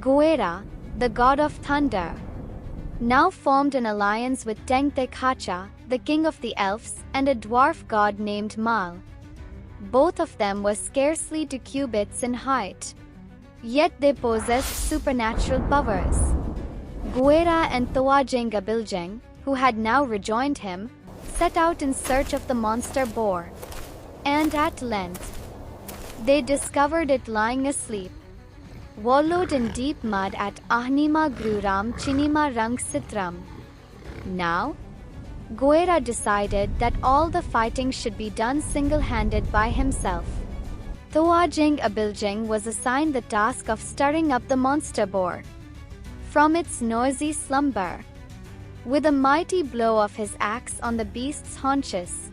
Goera, the god of thunder, now formed an alliance with Tengte Kacha, the king of the elves, and a dwarf god named Maal. Both of them were scarcely 2 cubits in height. Yet they possessed supernatural powers. Guera and Tengte who had now rejoined him, set out in search of the Monster-Boar. And at length, they discovered it lying asleep, wallowed in deep mud at Ahnima Gruram Chinima Rang Sitram. Now, Guera decided that all the fighting should be done single-handed by himself. Tengte was assigned the task of stirring up the Monster-Boar from its noisy slumber. With a mighty blow of his axe on the beast's haunches,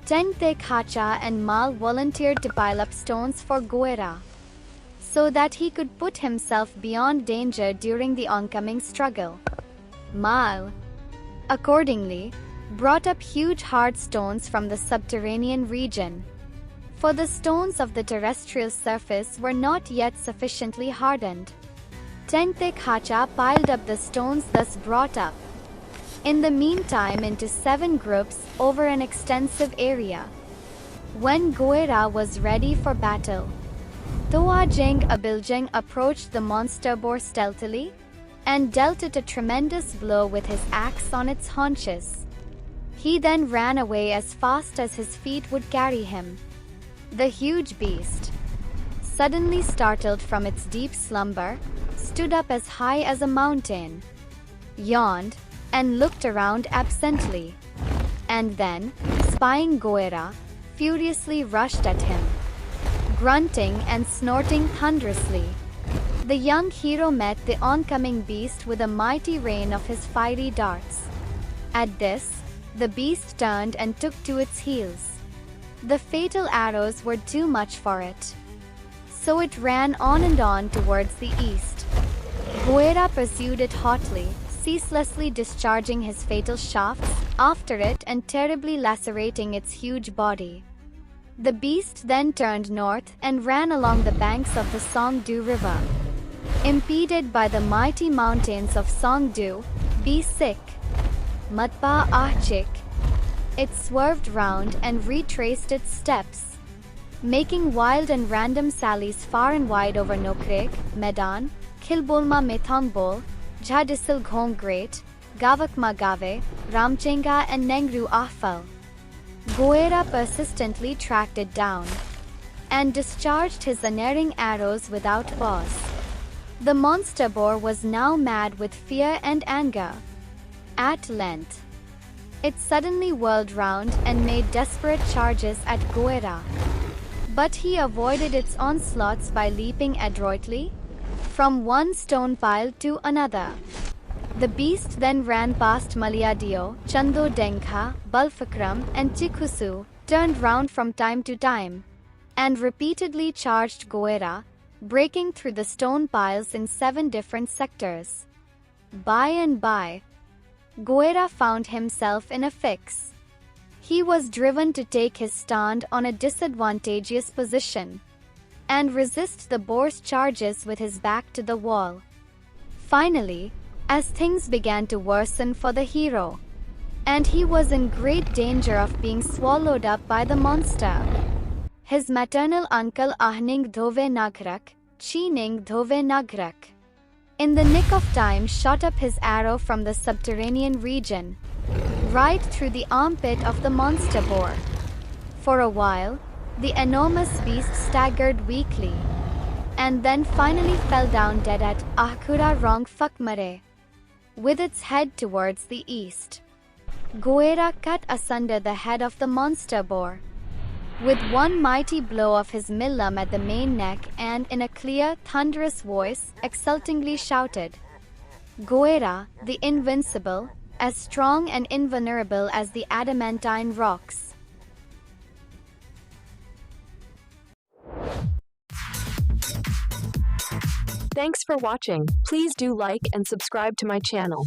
Tengte Kacha and Maal volunteered to pile up stones for Guera, so that he could put himself beyond danger during the oncoming struggle. Maal, accordingly, brought up huge hard stones from the subterranean region, for the stones of the terrestrial surface were not yet sufficiently hardened. Tengte Kacha piled up the stones thus brought up, in the meantime into 7 groups over an extensive area. When Guera was ready for battle, Tengte approached the Monster-Boar stealthily and dealt it a tremendous blow with his axe on its haunches. He then ran away as fast as his feet would carry him. The huge beast, suddenly startled from its deep slumber, stood up as high as a mountain, yawned, and looked around absently, and then, spying Goera, furiously rushed at him, grunting and snorting thunderously. The young hero met the oncoming beast with a mighty rain of his fiery darts. At this, the beast turned and took to its heels. The fatal arrows were too much for it, so it ran on and on towards the east. Goera pursued it hotly, ceaselessly discharging his fatal shafts after it and terribly lacerating its huge body. The beast then turned north and ran along the banks of the Songdu River. Impeded by the mighty mountains of Songdu, Be-Sik, Matpa Achik, it swerved round and retraced its steps, making wild and random sallies far and wide over Nokrek, Medan, Khilbolma Methangbol, Jhadisil Ghom Great, Gavakma Gave, Ramchenga and Nengru Ahfal. Goera persistently tracked it down and discharged his unerring arrows without pause. The Monster-Boar was now mad with fear and anger. At length, it suddenly whirled round and made desperate charges at Goera. But he avoided its onslaughts by leaping adroitly from one stone pile to another. The beast then ran past Maliadio, Chando Dengha, Balfakram, and Chikusu, turned round from time to time, and repeatedly charged Goera, breaking through the stone piles in 7 different sectors. By and by, Goera found himself in a fix. He was driven to take his stand on a disadvantageous position and resist the boar's charges with his back to the wall. Finally, as things began to worsen for the hero, and he was in great danger of being swallowed up by the monster, his maternal uncle Ahning Dhove Nagrak, Chining Dhove Nagrak, in the nick of time shot up his arrow from the subterranean region, right through the armpit of the Monster-Boar. For a while, the enormous beast staggered weakly, and then finally fell down dead at Ahkura Rong Fakmare, with its head towards the east. Goera cut asunder the head of the Monster-Boar with one mighty blow of his millam at the main neck, and in a clear, thunderous voice, exultingly shouted, "Goera, the invincible, as strong and invulnerable as the adamantine rocks." Thanks for watching. Please do like and subscribe to my channel.